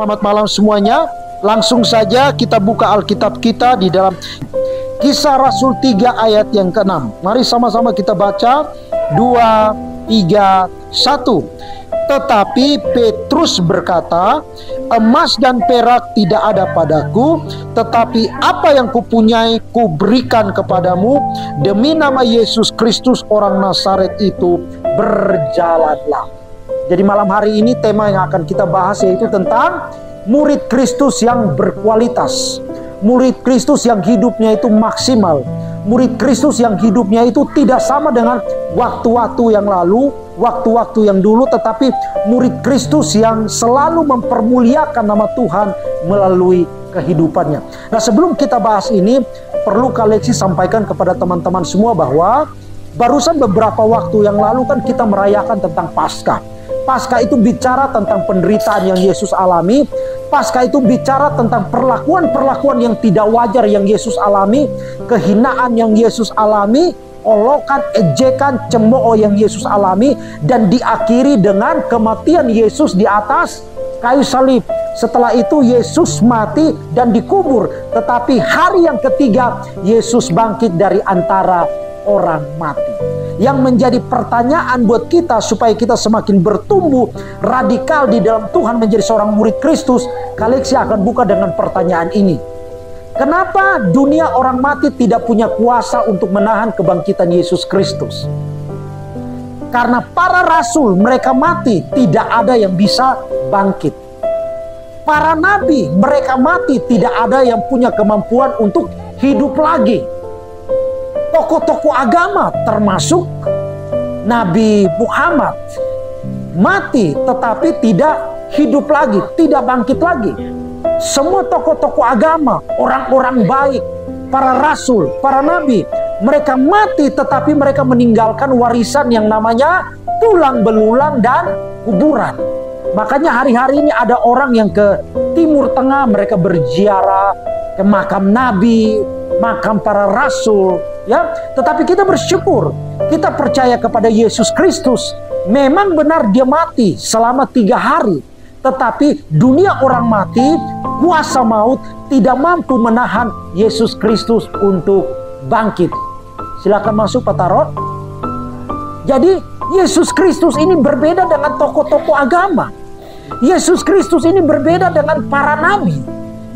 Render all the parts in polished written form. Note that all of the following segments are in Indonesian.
Selamat malam semuanya. Langsung saja kita buka Alkitab kita di dalam Kisah Rasul 3 ayat yang ke-6. Mari sama-sama kita baca. 2, 3, 1. Tetapi Petrus berkata, emas dan perak tidak ada padaku, tetapi apa yang kupunyai kuberikan kepadamu. Demi nama Yesus Kristus orang Nazaret itu, berjalanlah. Jadi malam hari ini tema yang akan kita bahas yaitu tentang murid Kristus yang berkualitas. Murid Kristus yang hidupnya itu maksimal. Murid Kristus yang hidupnya itu tidak sama dengan waktu-waktu yang lalu, waktu-waktu yang dulu, tetapi murid Kristus yang selalu mempermuliakan nama Tuhan melalui kehidupannya. Nah, sebelum kita bahas ini, perlu Kaleksi sampaikan kepada teman-teman semua bahwa barusan beberapa waktu yang lalu kan kita merayakan tentang Paskah. Paskah itu bicara tentang penderitaan yang Yesus alami. Paskah itu bicara tentang perlakuan-perlakuan yang tidak wajar yang Yesus alami, kehinaan yang Yesus alami, olokan, ejekan, cemooh yang Yesus alami, dan diakhiri dengan kematian Yesus di atas kayu salib. Setelah itu Yesus mati dan dikubur, tetapi hari yang ketiga Yesus bangkit dari antara orang mati. Yang menjadi pertanyaan buat kita supaya kita semakin bertumbuh radikal di dalam Tuhan menjadi seorang murid Kristus, Kaleksi akan buka dengan pertanyaan ini. Kenapa dunia orang mati tidak punya kuasa untuk menahan kebangkitan Yesus Kristus? Karena para rasul mereka mati, tidak ada yang bisa bangkit. Para nabi mereka mati, tidak ada yang punya kemampuan untuk hidup lagi. Tokoh-tokoh agama termasuk Nabi Muhammad mati tetapi tidak hidup lagi, tidak bangkit lagi. Semua tokoh-tokoh agama, orang-orang baik, para rasul, para nabi, mereka mati tetapi mereka meninggalkan warisan yang namanya tulang belulang dan kuburan. Makanya hari-hari ini ada orang yang ke Timur Tengah, mereka berziarah ke makam nabi, makam para rasul, ya. Tetapi kita bersyukur, kita percaya kepada Yesus Kristus. Memang benar dia mati selama 3 hari, tetapi dunia orang mati, kuasa maut tidak mampu menahan Yesus Kristus untuk bangkit. Silakan masuk Pak Tarot. Jadi Yesus Kristus ini berbeda dengan tokoh-tokoh agama. Yesus Kristus ini berbeda dengan para nabi.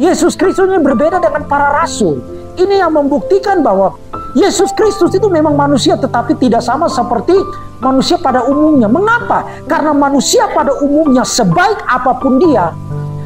Yesus Kristus ini berbeda dengan para rasul. Ini yang membuktikan bahwa Yesus Kristus itu memang manusia, tetapi tidak sama seperti manusia pada umumnya. Mengapa? Karena manusia pada umumnya, sebaik apapun dia,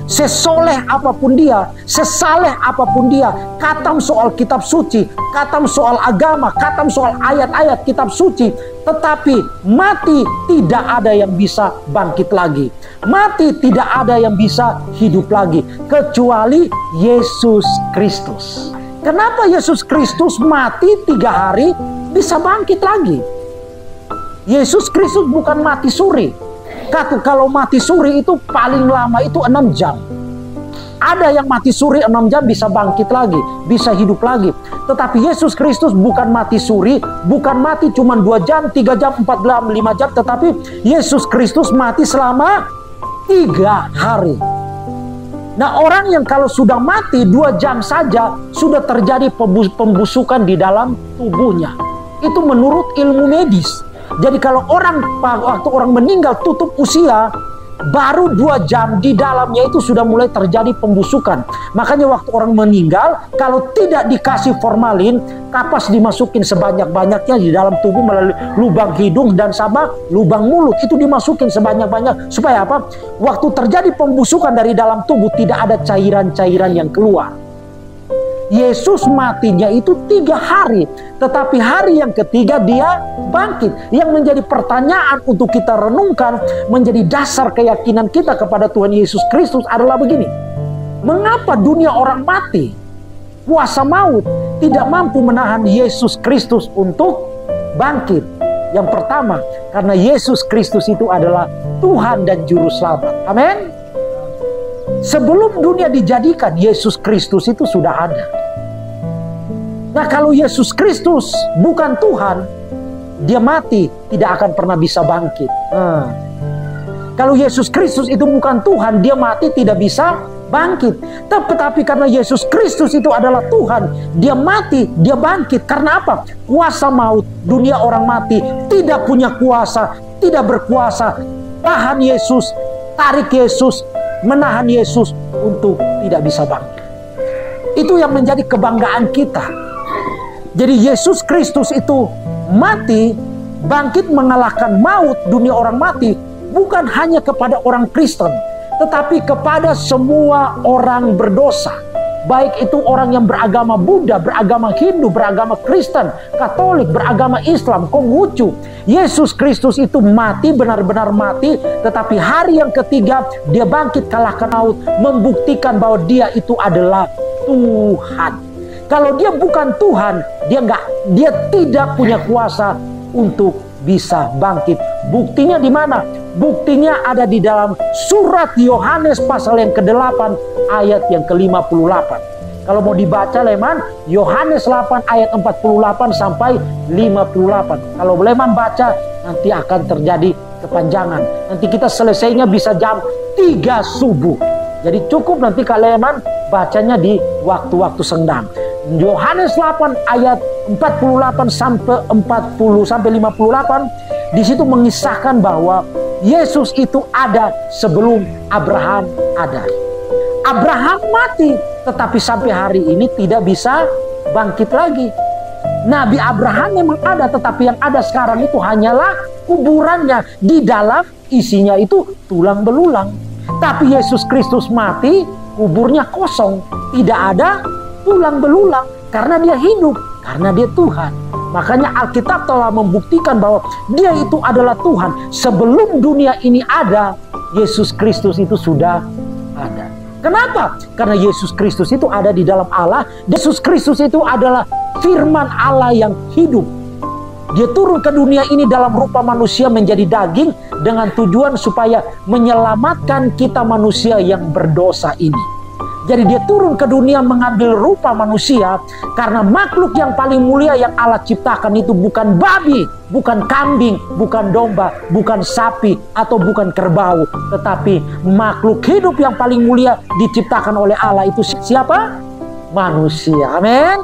sesoleh apapun dia, sesaleh apapun dia, katam soal kitab suci, katam soal agama, katam soal ayat-ayat kitab suci, tetapi mati tidak ada yang bisa bangkit lagi. Mati tidak ada yang bisa hidup lagi kecuali Yesus Kristus. Kenapa Yesus Kristus mati 3 hari bisa bangkit lagi? Yesus Kristus bukan mati suri. Kalau mati suri itu paling lama itu 6 jam. Ada yang mati suri 6 jam bisa bangkit lagi, bisa hidup lagi. Tetapi Yesus Kristus bukan mati suri, bukan mati cuma 2 jam, 3 jam, 4 jam, 5 jam. Tetapi Yesus Kristus mati selama 3 hari. Nah, orang yang kalau sudah mati 2 jam saja sudah terjadi pembusukan di dalam tubuhnya. Itu menurut ilmu medis. Jadi kalau waktu orang meninggal tutup usia, baru 2 jam di dalamnya itu sudah mulai terjadi pembusukan. Makanya waktu orang meninggal, kalau tidak dikasih formalin, kapas dimasukin sebanyak-banyaknya di dalam tubuh melalui lubang hidung dan sama lubang mulut. Itu dimasukin sebanyak-banyak. Supaya apa? Waktu terjadi pembusukan dari dalam tubuh, tidak ada cairan-cairan yang keluar. Yesus matinya itu 3 hari, tetapi hari yang ketiga dia bangkit. Yang menjadi pertanyaan untuk kita renungkan, menjadi dasar keyakinan kita kepada Tuhan Yesus Kristus adalah begini. Mengapa dunia orang mati, kuasa maut tidak mampu menahan Yesus Kristus untuk bangkit? Yang pertama, karena Yesus Kristus itu adalah Tuhan dan Juru Selamat. Amin. Sebelum dunia dijadikan, Yesus Kristus itu sudah ada. Nah, kalau Yesus Kristus bukan Tuhan, dia mati, tidak akan pernah bisa bangkit. Kalau Yesus Kristus itu bukan Tuhan, dia mati tidak bisa bangkit. Tetapi karena Yesus Kristus itu adalah Tuhan, dia mati, dia bangkit. Karena apa? Kuasa maut, dunia orang mati, tidak punya kuasa, tidak berkuasa. Tahan Yesus, tarik Yesus, menahan Yesus untuk tidak bisa bangkit. Itu yang menjadi kebanggaan kita. Jadi Yesus Kristus itu mati, bangkit mengalahkan maut, dunia orang mati, bukan hanya kepada orang Kristen, tetapi kepada semua orang berdosa. Baik itu orang yang beragama Buddha, beragama Hindu, beragama Kristen, Katolik, beragama Islam, Konghucu. Yesus Kristus itu mati, benar-benar mati, tetapi hari yang ketiga dia bangkit kalahkan maut, membuktikan bahwa dia itu adalah Tuhan. Kalau dia bukan Tuhan, dia tidak punya kuasa untuk bisa bangkit. Buktinya di mana? Buktinya ada di dalam surat Yohanes pasal yang ke-8 ayat yang ke-58. Kalau mau dibaca leman Yohanes 8 ayat 48 sampai 58. Kalau leman baca nanti akan terjadi kepanjangan. Nanti kita selesainya bisa jam 3 subuh. Jadi cukup nanti kalian bacanya di waktu-waktu senggang. Yohanes 8 ayat 48 sampai 58 di situ mengisahkan bahwa Yesus itu ada sebelum Abraham ada. Abraham mati, tetapi sampai hari ini tidak bisa bangkit lagi. Nabi Abraham memang ada, tetapi yang ada sekarang itu hanyalah kuburannya. Di dalam isinya itu tulang belulang. Tapi Yesus Kristus mati, kuburnya kosong, tidak ada tulang belulang, karena dia hidup, karena dia Tuhan. Makanya Alkitab telah membuktikan bahwa dia itu adalah Tuhan. Sebelum dunia ini ada, Yesus Kristus itu sudah ada. Kenapa? Karena Yesus Kristus itu ada di dalam Allah. Yesus Kristus itu adalah firman Allah yang hidup. Dia turun ke dunia ini dalam rupa manusia menjadi daging dengan tujuan supaya menyelamatkan kita manusia yang berdosa ini. Jadi dia turun ke dunia mengambil rupa manusia karena makhluk yang paling mulia yang Allah ciptakan itu bukan babi, bukan kambing, bukan domba, bukan sapi, atau bukan kerbau. Tetapi makhluk hidup yang paling mulia diciptakan oleh Allah itu siapa? Manusia. Amin.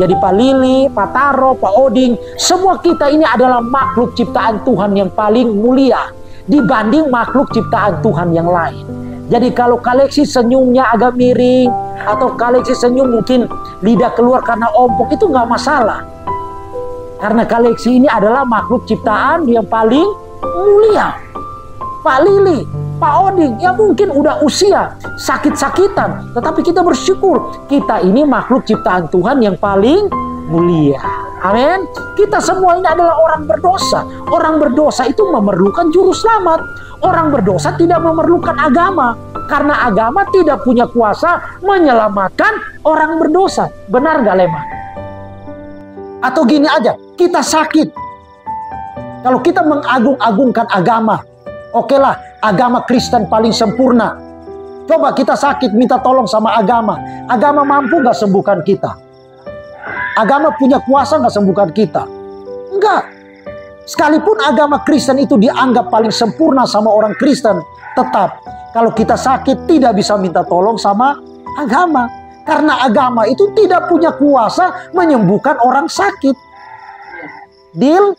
Jadi Pak Lili, Pak Taro, Pak Oding, semua kita ini adalah makhluk ciptaan Tuhan yang paling mulia dibanding makhluk ciptaan Tuhan yang lain. Jadi kalau Kaleksi senyumnya agak miring, atau Kaleksi senyum mungkin lidah keluar karena ompong, itu nggak masalah. Karena Kaleksi ini adalah makhluk ciptaan yang paling mulia. Pak Lili, Pak Oding, ya mungkin udah usia, sakit-sakitan, tetapi kita bersyukur kita ini makhluk ciptaan Tuhan yang paling mulia. Amin. Kita semua ini adalah orang berdosa. Orang berdosa itu memerlukan juru selamat. Orang berdosa tidak memerlukan agama, karena agama tidak punya kuasa menyelamatkan orang berdosa. Benar gak Leman? Atau gini aja, kita sakit, kalau kita mengagung-agungkan agama, okelah, agama Kristen paling sempurna. Coba kita sakit, minta tolong sama agama. Agama mampu gak sembuhkan kita? Agama punya kuasa gak sembuhkan kita? Enggak. Sekalipun agama Kristen itu dianggap paling sempurna sama orang Kristen, tetap kalau kita sakit tidak bisa minta tolong sama agama. Karena agama itu tidak punya kuasa menyembuhkan orang sakit. Deal?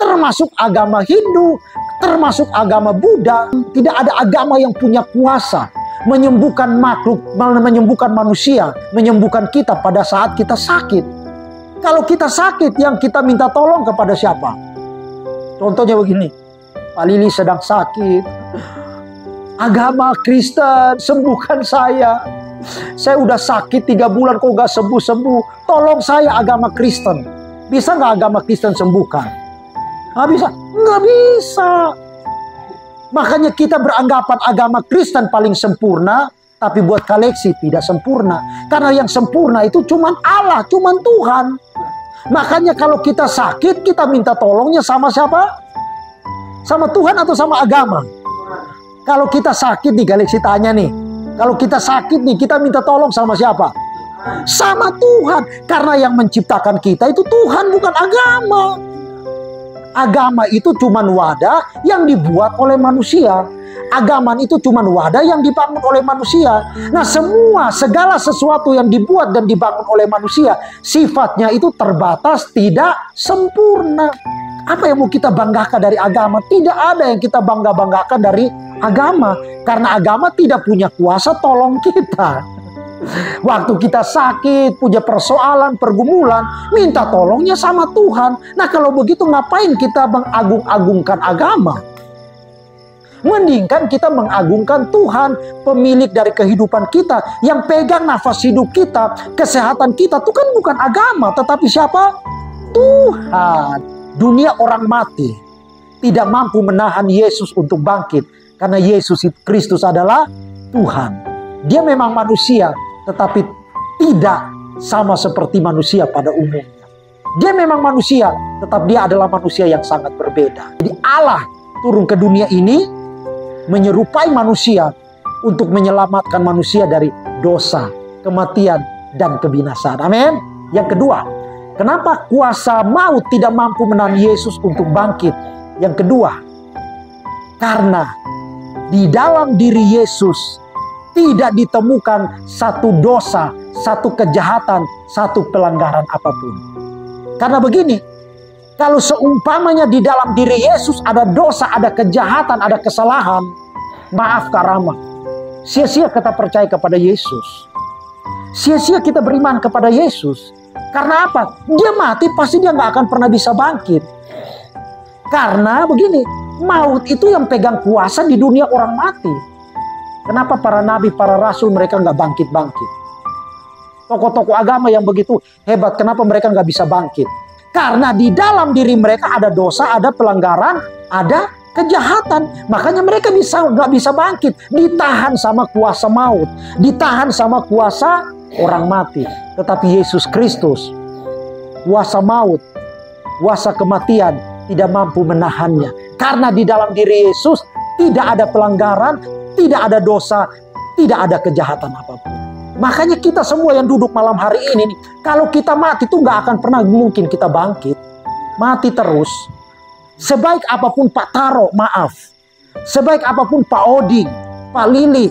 Termasuk agama Hindu, termasuk agama Buddha. Tidak ada agama yang punya kuasa menyembuhkan makhluk, menyembuhkan manusia, menyembuhkan kita pada saat kita sakit. Kalau kita sakit, yang kita minta tolong kepada siapa? Contohnya begini, Pak Lili sedang sakit. Agama Kristen, sembuhkan saya. Saya udah sakit 3 bulan kok gak sembuh-sembuh. Tolong saya agama Kristen. Bisa gak agama Kristen sembuhkan? Gak bisa? Gak bisa. Makanya kita beranggapan agama Kristen paling sempurna, tapi buat Kaleksi tidak sempurna. Karena yang sempurna itu cuman Allah, cuman Tuhan. Makanya kalau kita sakit, kita minta tolongnya sama siapa? Sama Tuhan atau sama agama? Kalau kita sakit nih, Galaksi tanya nih. Kalau kita sakit nih, kita minta tolong sama siapa? Sama Tuhan. Karena yang menciptakan kita itu Tuhan, bukan agama. Agama itu cuma wadah yang dibuat oleh manusia. Agama itu cuma wadah yang dibangun oleh manusia. Nah, segala sesuatu yang dibuat dan dibangun oleh manusia, sifatnya itu terbatas, tidak sempurna. Apa yang mau kita banggakan dari agama? Tidak ada yang kita bangga-banggakan dari agama. Karena agama tidak punya kuasa tolong kita. Waktu kita sakit, punya persoalan, pergumulan, minta tolongnya sama Tuhan. Nah, kalau begitu ngapain kita mengagung-agungkan agama? Mendingkan kita mengagungkan Tuhan, pemilik dari kehidupan kita, yang pegang nafas hidup kita, kesehatan kita. Itu kan bukan agama, tetapi siapa? Tuhan. Dunia orang mati tidak mampu menahan Yesus untuk bangkit, karena Yesus Kristus adalah Tuhan. Dia memang manusia, tetapi tidak sama seperti manusia pada umumnya. Dia memang manusia, tetapi dia adalah manusia yang sangat berbeda. Jadi Allah turun ke dunia ini menyerupai manusia untuk menyelamatkan manusia dari dosa, kematian, dan kebinasaan. Amin. Yang kedua, kenapa kuasa maut tidak mampu menahan Yesus untuk bangkit? Yang kedua, karena di dalam diri Yesus tidak ditemukan satu dosa, satu kejahatan, satu pelanggaran apapun. Karena begini, kalau seumpamanya di dalam diri Yesus ada dosa, ada kejahatan, ada kesalahan, maaf Kak Rama, sia-sia kita percaya kepada Yesus. Sia-sia kita beriman kepada Yesus. Karena apa? Dia mati, pasti dia nggak akan pernah bisa bangkit. Karena begini, maut itu yang pegang kuasa di dunia orang mati. Kenapa para nabi, para rasul mereka nggak bangkit-bangkit? Tokoh-tokoh agama yang begitu hebat, kenapa mereka nggak bisa bangkit? Karena di dalam diri mereka ada dosa, ada pelanggaran, ada kejahatan. Makanya mereka nggak bisa bangkit. Ditahan sama kuasa maut, ditahan sama kuasa orang mati. Tetapi Yesus Kristus, kuasa maut, kuasa kematian tidak mampu menahannya. Karena di dalam diri Yesus tidak ada pelanggaran, tidak ada dosa, tidak ada kejahatan apapun. Makanya kita semua yang duduk malam hari ini nih, kalau kita mati tuh nggak akan pernah mungkin kita bangkit. Mati terus. Sebaik apapun Pak Taro, maaf. Sebaik apapun Pak Oding, Pak Lili,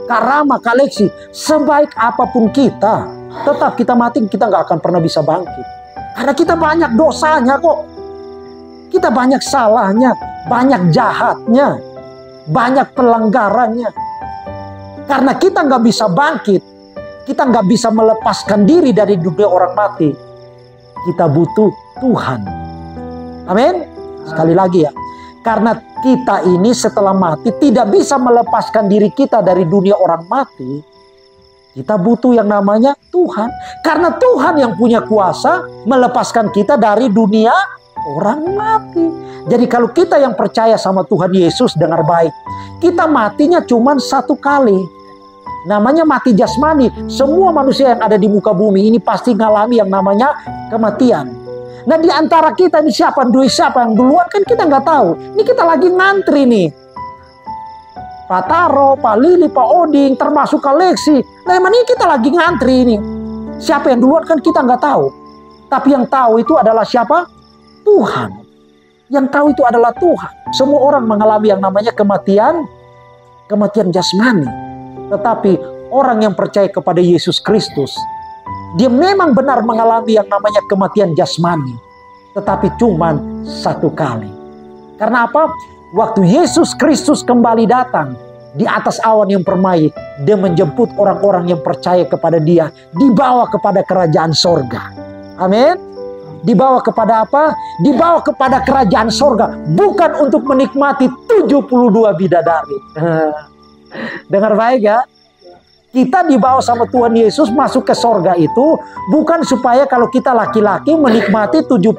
Kak Rama, Kak Leksi, sebaik apapun kita, tetap kita mati, kita nggak akan pernah bisa bangkit. Karena kita banyak dosanya kok. Kita banyak salahnya, banyak jahatnya, banyak pelanggarannya. Karena kita nggak bisa bangkit, kita nggak bisa melepaskan diri dari dunia orang mati. Kita butuh Tuhan. Amin. Sekali lagi ya. Karena kita ini setelah mati tidak bisa melepaskan diri kita dari dunia orang mati. Kita butuh yang namanya Tuhan. Karena Tuhan yang punya kuasa melepaskan kita dari dunia orang mati. Jadi kalau kita yang percaya sama Tuhan Yesus, dengar baik. Kita matinya cuma satu kali. Namanya mati jasmani. Semua manusia yang ada di muka bumi ini pasti ngalami yang namanya kematian. Nah, di antara kita ini siapa yang duluan kan kita nggak tahu. Ini kita lagi ngantri nih. Pak Taro, Pak Lili, Pak Oding, termasuk Kak Leksi. Nah, ini kita lagi ngantri ini. Siapa yang duluan kan kita nggak tahu. Tapi yang tahu itu adalah siapa? Tuhan. Yang tahu itu adalah Tuhan. Semua orang mengalami yang namanya kematian jasmani. Tetapi orang yang percaya kepada Yesus Kristus, dia memang benar mengalami yang namanya kematian jasmani. Tetapi cuma satu kali. Karena apa? Waktu Yesus Kristus kembali datang di atas awan yang permai, dia menjemput orang-orang yang percaya kepada dia, dibawa kepada kerajaan sorga. Amin. Dibawa kepada apa? Dibawa kepada kerajaan sorga. Bukan untuk menikmati 72 bidadari. Dengar baik ya. Kita dibawa sama Tuhan Yesus masuk ke sorga itu bukan supaya kalau kita laki-laki menikmati 72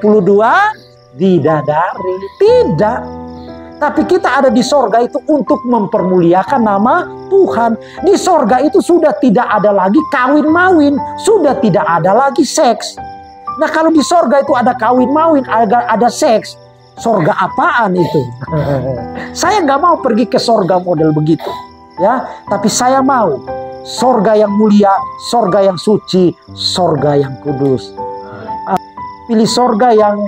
bidadari. Tidak. Tapi kita ada di sorga itu untuk mempermuliakan nama Tuhan. Di sorga itu sudah tidak ada lagi kawin-mawin. Sudah tidak ada lagi seks. Nah, kalau di sorga itu ada kawin-mawin, ada seks. Sorga apaan itu? Saya nggak mau pergi ke sorga model begitu. Ya, tapi saya mau sorga yang mulia, sorga yang suci, sorga yang kudus. Pilih sorga yang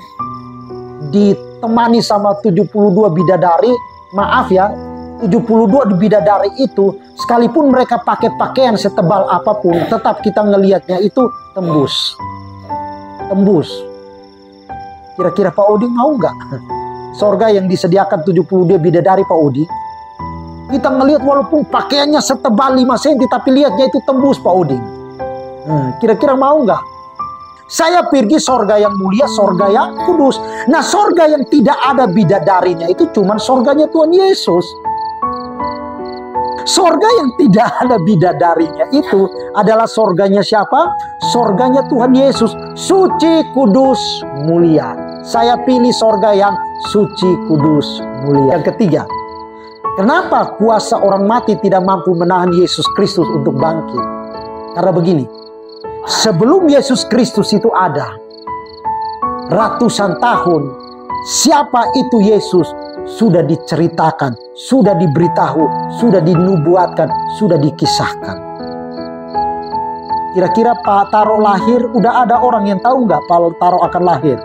ditemani sama 72 bidadari. Maaf ya, 72 bidadari itu, sekalipun mereka pakai pakaian setebal apapun, tetap kita ngelihatnya itu tembus. Tembus. Kira-kira Pak Odi mau nggak? Sorga yang disediakan 72 bidadari Pak Odi. Kita ngelihat walaupun pakaiannya setebal 5 cm, tapi lihatnya itu tembus Pak Odi. Kira-kira mau nggak? Saya pergi sorga yang mulia, sorga yang kudus. Nah, sorga yang tidak ada bidadarinya itu cuman sorganya Tuhan Yesus. Sorga yang tidak ada bidadarinya itu adalah sorganya siapa? Sorganya Tuhan Yesus. Suci, kudus, mulia. Saya pilih sorga yang suci, kudus, mulia. Yang ketiga, kenapa kuasa orang mati tidak mampu menahan Yesus Kristus untuk bangkit? Karena begini, sebelum Yesus Kristus itu ada, ratusan tahun, siapa itu Yesus sudah diceritakan, sudah diberitahu, sudah dinubuatkan, sudah dikisahkan. Kira-kira Pak Taro lahir, udah ada orang yang tahu nggak Pak Taro akan lahir?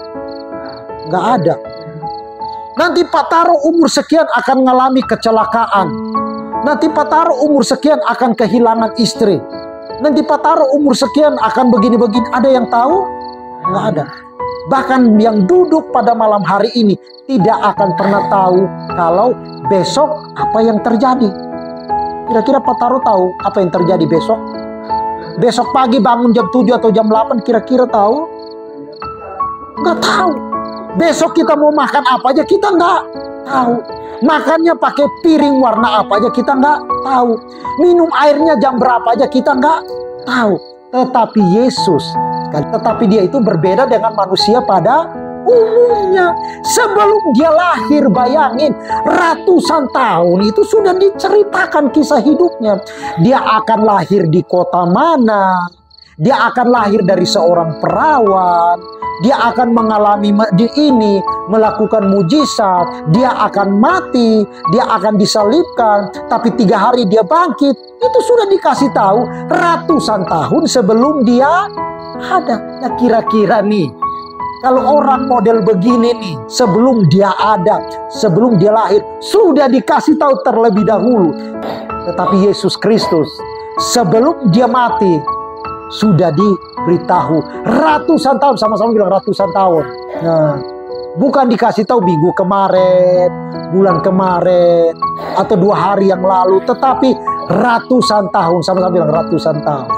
Nggak ada. Nanti Pak Taro umur sekian akan mengalami kecelakaan. Nanti Pak Taro umur sekian akan kehilangan istri. Nanti Pak Taro umur sekian akan begini-begini. Ada yang tahu? Nggak ada. Bahkan yang duduk pada malam hari ini tidak akan pernah tahu kalau besok apa yang terjadi. Kira-kira Pak Taro tahu apa yang terjadi besok? Besok pagi bangun jam 7 atau jam 8 kira-kira tahu? Nggak tahu. Besok kita mau makan apa aja kita nggak tahu. Makannya pakai piring warna apa aja kita nggak tahu. Minum airnya jam berapa aja kita nggak tahu. Tetapi Yesus, tetapi dia itu berbeda dengan manusia pada umumnya. Sebelum dia lahir, bayangin, ratusan tahun itu sudah diceritakan kisah hidupnya. Dia akan lahir di kota mana, dia akan lahir dari seorang perawan, dia akan mengalami melakukan mujizat, dia akan mati, dia akan disalibkan, tapi 3 hari dia bangkit. Itu sudah dikasih tahu ratusan tahun sebelum dia ada. Nah, kira-kira nih, kalau orang model begini nih, sebelum dia ada, sebelum dia lahir, sudah dikasih tahu terlebih dahulu. Tetapi Yesus Kristus, sebelum dia mati, sudah diberitahu ratusan tahun, sama-sama bilang ratusan tahun. Nah, bukan dikasih tahu minggu kemarin, bulan kemarin, atau 2 hari yang lalu, tetapi ratusan tahun, sama-sama bilang ratusan tahun.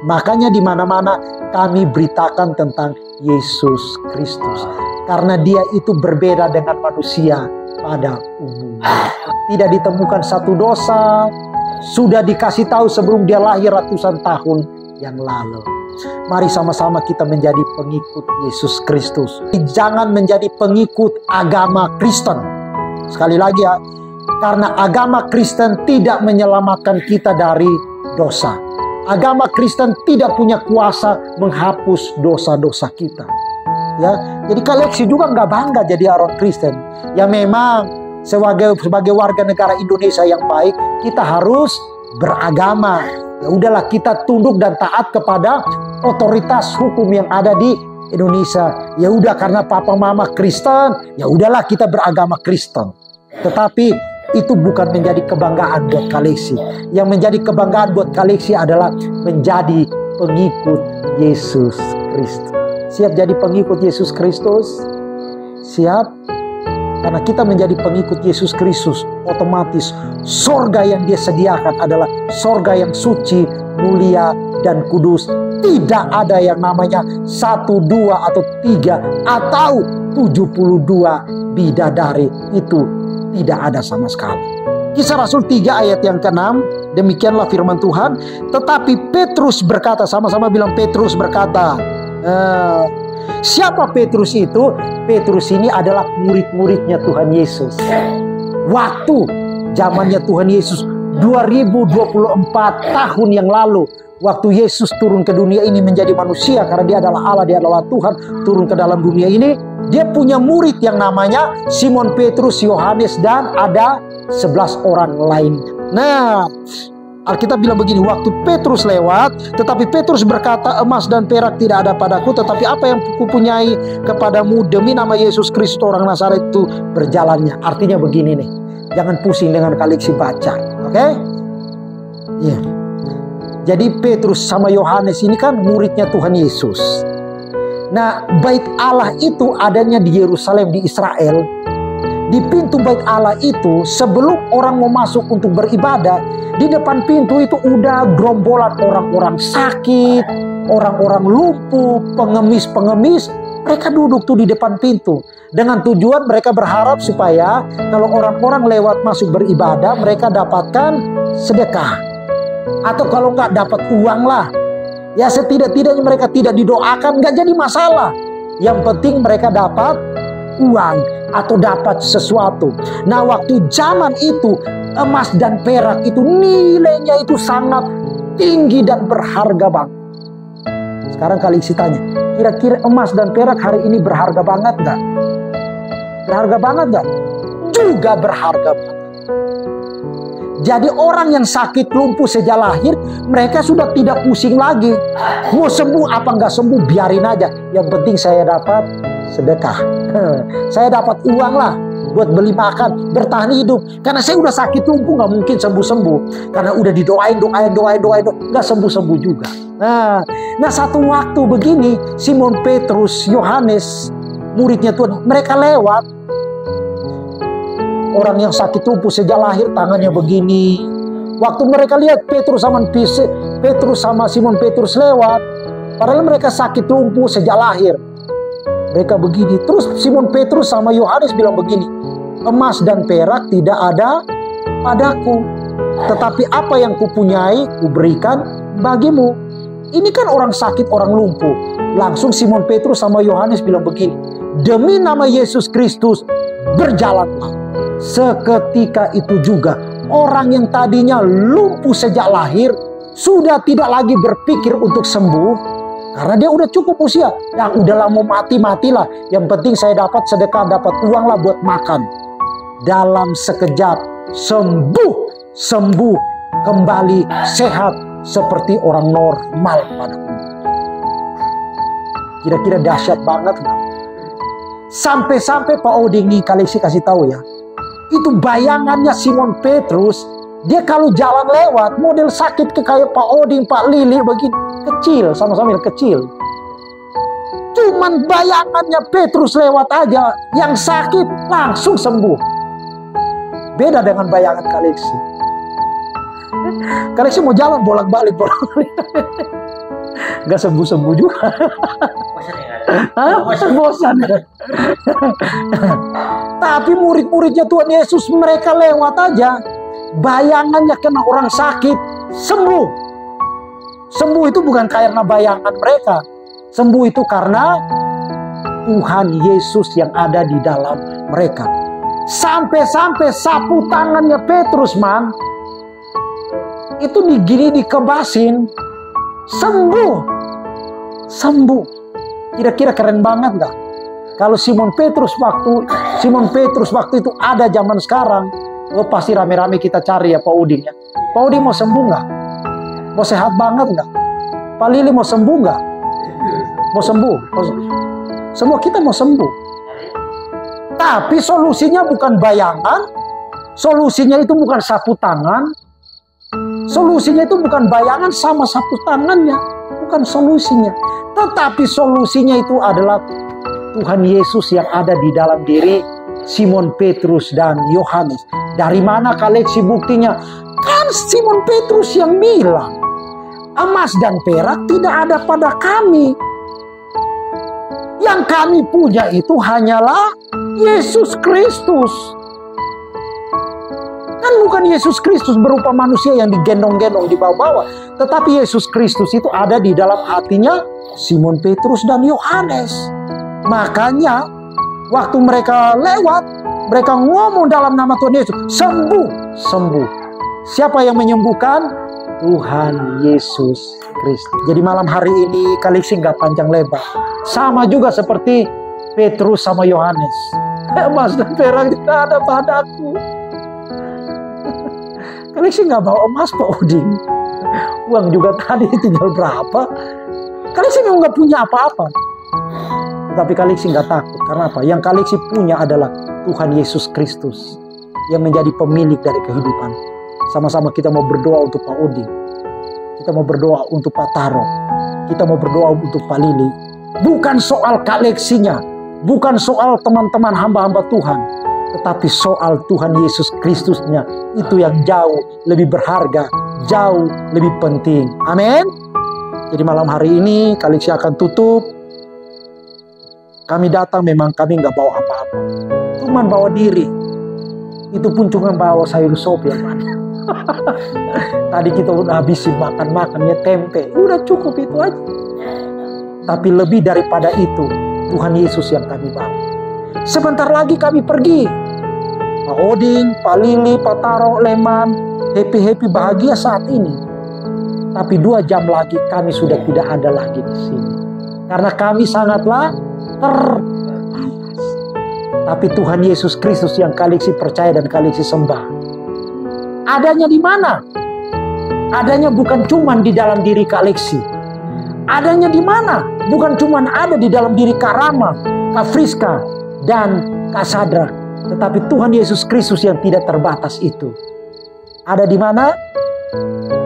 Makanya di mana-mana kami beritakan tentang Yesus Kristus, karena dia itu berbeda dengan manusia pada umumnya. Tidak ditemukan satu dosa, sudah dikasih tahu sebelum dia lahir ratusan tahun yang lalu. Mari sama-sama kita menjadi pengikut Yesus Kristus. Jangan menjadi pengikut agama Kristen. Sekali lagi ya, karena agama Kristen tidak menyelamatkan kita dari dosa. Agama Kristen tidak punya kuasa menghapus dosa-dosa kita. Ya, jadi Kaleksi juga nggak bangga jadi orang Kristen. Ya memang sebagai warga negara Indonesia yang baik, kita harus beragama. Ya udahlah, kita tunduk dan taat kepada otoritas hukum yang ada di Indonesia. Ya udah, karena papa mama Kristen, ya udahlah kita beragama Kristen. Tetapi itu bukan menjadi kebanggaan buat Kaleksi. Yang menjadi kebanggaan buat Kaleksi adalah menjadi pengikut Yesus Kristus. Siap jadi pengikut Yesus Kristus? Siap? Karena kita menjadi pengikut Yesus Kristus, otomatis sorga yang dia sediakan adalah sorga yang suci, mulia, dan kudus. Tidak ada yang namanya 1, 2, atau 3, atau 72 bidadari. Itu tidak ada sama sekali. Kisah Rasul 3 ayat yang ke-6, demikianlah firman Tuhan. Tetapi Petrus berkata, sama-sama bilang Petrus berkata. Siapa Petrus itu? Petrus ini adalah murid-muridnya Tuhan Yesus. Waktu zamannya Tuhan Yesus 2024 tahun yang lalu, waktu Yesus turun ke dunia ini menjadi manusia, karena dia adalah Allah, dia adalah Tuhan, turun ke dalam dunia ini. Dia punya murid yang namanya Simon Petrus, Yohanes, dan ada 11 orang lainnya. Nah, Alkitab bilang begini, waktu Petrus lewat, tetapi Petrus berkata, emas dan perak tidak ada padaku, tetapi apa yang kupunyai kepadamu, demi nama Yesus Kristus orang Nazaret itu berjalannya. Artinya begini nih, Jangan pusing dengan Kaliksi baca. Oke? Iya. Jadi Petrus sama Yohanes ini kan muridnya Tuhan Yesus. Nah, bait Allah itu adanya di Yerusalem, di Israel. Di pintu bait Allah itu, sebelum orang mau masuk untuk beribadah, di depan pintu itu udah gerombolan orang-orang sakit, orang-orang lumpuh, pengemis-pengemis. Mereka duduk tuh di depan pintu. Dengan tujuan mereka berharap supaya kalau orang-orang lewat masuk beribadah, mereka dapatkan sedekah. Atau kalau nggak dapat uang lah, ya setidak-tidaknya mereka tidak didoakan, nggak jadi masalah. Yang penting mereka dapat uang atau dapat sesuatu. Nah, waktu zaman itu emas dan perak itu nilainya itu sangat tinggi dan berharga banget. Sekarang Kaliksi tanya, kira-kira emas dan perak hari ini berharga banget nggak? Berharga banget nggak? Juga berharga banget. Jadi orang yang sakit lumpuh sejak lahir, mereka sudah tidak pusing lagi. Mau sembuh apa nggak sembuh, biarin aja. Yang penting saya dapat sedekah. Saya dapat uang lah buat beli makan, bertahan hidup. Karena saya udah sakit lumpuh, nggak mungkin sembuh-sembuh. Karena udah didoain, nggak sembuh-sembuh juga. Nah satu waktu begini, Simon Petrus, Yohanes, muridnya Tuhan, mereka lewat. Orang yang sakit lumpuh sejak lahir, tangannya begini. Waktu mereka lihat Petrus sama Simon Petrus lewat, padahal mereka sakit lumpuh sejak lahir, mereka begini. Terus Simon Petrus sama Yohanes bilang begini, emas dan perak tidak ada padaku, tetapi apa yang kupunyai kuberikan bagimu. Ini kan orang sakit, orang lumpuh. Langsung Simon Petrus sama Yohanes bilang begini, demi nama Yesus Kristus berjalanlah. Seketika itu juga orang yang tadinya lumpuh sejak lahir sudah tidak lagi berpikir untuk sembuh, karena dia udah cukup usia. Yang udahlah mau matilah. Yang penting saya dapat sedekah, dapat uang lah buat makan. Dalam sekejap sembuh kembali sehat seperti orang normal pada umumnya. Kira-kira dahsyat banget nggak? Sampai-sampai Pak Oding nih Kaliksi kasih tahu ya. Itu bayangannya Simon Petrus, dia kalau jalan lewat model sakit kayak Pak Oding, Pak Lili begini, kecil, sama-sama kecil. Cuman bayangannya Petrus lewat aja, yang sakit langsung sembuh. Beda dengan bayangan Kaliksi. Kaliksi mau jalan bolak-balik. Gak sembuh-sembuh juga. Bosan. Tapi murid-muridnya Tuhan Yesus, mereka lewat aja, bayangannya kena orang sakit, sembuh. Sembuh itu bukan karena bayangan mereka. Sembuh itu karena Tuhan Yesus yang ada di dalam mereka. Sampai-sampai sapu tangannya Petrus, man, itu dikebasin, sembuh. Kira-kira keren banget gak? Kalau Simon Petrus waktu itu ada zaman sekarang, pasti rame-rame kita cari ya Pak Udin ya. Pak Udin mau sembuh nggak? Mau sehat banget nggak? Pak Lili mau sembuh nggak? Mau sembuh? Semua kita mau sembuh. Tapi solusinya bukan bayangan, solusinya itu bukan sapu tangan, solusinya itu bukan bayangan sama sapu tangannya, bukan solusinya. Tetapi solusinya itu adalah Tuhan Yesus yang ada di dalam diri Simon Petrus dan Yohanes. Dari mana Kaliksi buktinya? Kan Simon Petrus yang bilang, emas dan perak tidak ada pada kami. Yang kami punya itu hanyalah Yesus Kristus. Kan bukan Yesus Kristus berupa manusia yang digendong-gendong di bawah-bawah. Tetapi Yesus Kristus itu ada di dalam hatinya Simon Petrus dan Yohanes. Makanya waktu mereka lewat, mereka ngomong dalam nama Tuhan Yesus, sembuh. Siapa yang menyembuhkan? Tuhan Yesus Kristus. Jadi malam hari ini Kaliksi nggak panjang lebar. Sama juga seperti Petrus sama Yohanes. Emas dan perak tidak ada padaku. Kaliksi nggak bawa emas Pak Udin. Uang juga tadi tinggal berapa. Kaliksi memang nggak punya apa-apa. Tapi Kaliksi nggak takut. Karena apa? Yang Kaliksi punya adalah Tuhan Yesus Kristus. yang menjadi pemilik dari kehidupan. Sama-sama kita mau berdoa untuk Pak Odin. Kita mau berdoa untuk Pak Taro. Kita mau berdoa untuk Pak Lili. Bukan soal koleksinya, bukan soal teman-teman hamba-hamba Tuhan, tetapi soal Tuhan Yesus Kristusnya. Itu yang jauh lebih berharga, jauh lebih penting. Amin. Jadi malam hari ini koleksi akan tutup. Kami datang memang kami nggak bawa apa-apa, cuman bawa diri. Itu pun cuma bawa sayur sop ya man. Tadi kita udah habisin makan-makannya tempe, udah cukup itu aja. Tapi lebih daripada itu, Tuhan Yesus yang kami bawa. Sebentar lagi kami pergi. Pak Odin, Pak Lili, Pak Taro, Leman, happy bahagia saat ini. Tapi 2 jam lagi kami sudah tidak ada lagi di sini. Karena kami sangatlah terbatas. Tapi Tuhan Yesus Kristus yang koleksi percaya dan koleksi sembah. Adanya di mana? Adanya bukan cuma di dalam diri koleksi. Adanya di mana? Bukan cuma ada di dalam diri Kak Rama, Kak Friska, dan Kak Sadra. Tetapi Tuhan Yesus Kristus yang tidak terbatas itu. Ada di mana?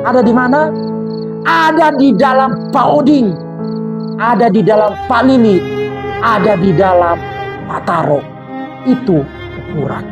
Ada di mana? Ada di dalam Pak Odin. Ada di dalam Pak Lili. Ada di dalam Pak Taro. Itu ukuran.